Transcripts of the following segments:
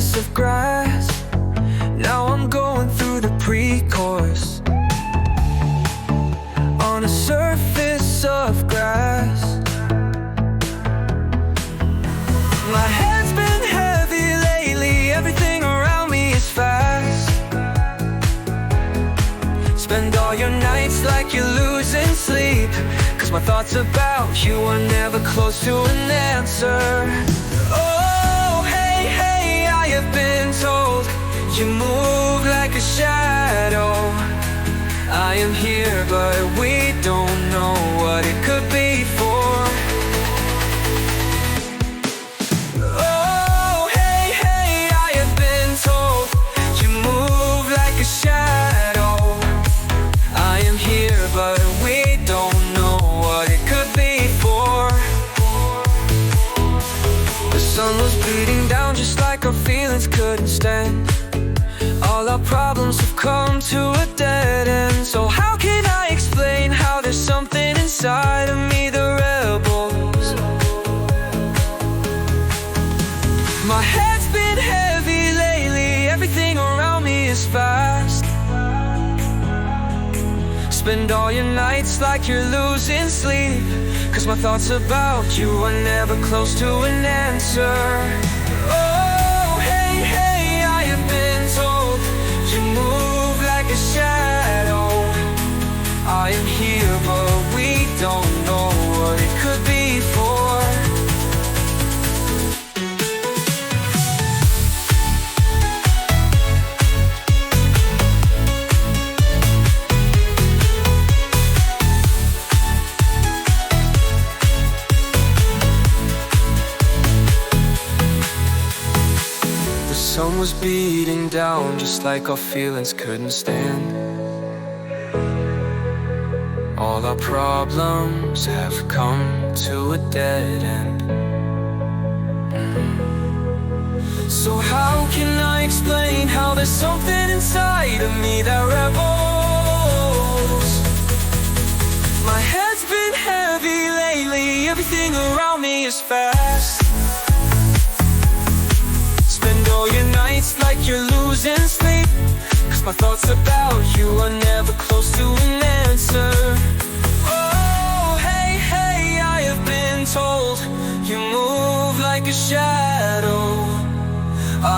surface of grass. Now I'm going through the pre-chorus on a surface of grass. My head's been heavy lately, everything around me is fast. Spend all your nights like you're losing sleep, 'cause my thoughts about you are never close to an answer. Oh, hey, hey, I have been told you move like a shadow. I am here, but we don't know what it could be for. Oh, hey, hey, I have been told you move like a shadow. I am here, but we don't know what it could be for. The sun was beating down just like our feelings couldn't stand. All our problems have come to a dead end. So how can I explain how there's something inside of me that rebels? My head's been heavy lately, everything around me is fast. Spend all your nights like you're losing sleep, 'cause my thoughts about you are never close to an answer. Oh, hey, hey, I have been told you move like a shadow. I am here, but we don't know what it could be for. The sun was beating down just like our feelings couldn't stand. All our problems have come to a dead end. So how can I explain how there's something inside of me that rebels? My head's been heavy lately, everything around me is fast. Spend all your nights like you're losing sleep, 'cause my thoughts about you are never close to an answer. Oh, hey, hey, I have been told you move like a shadow.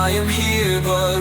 I am here, but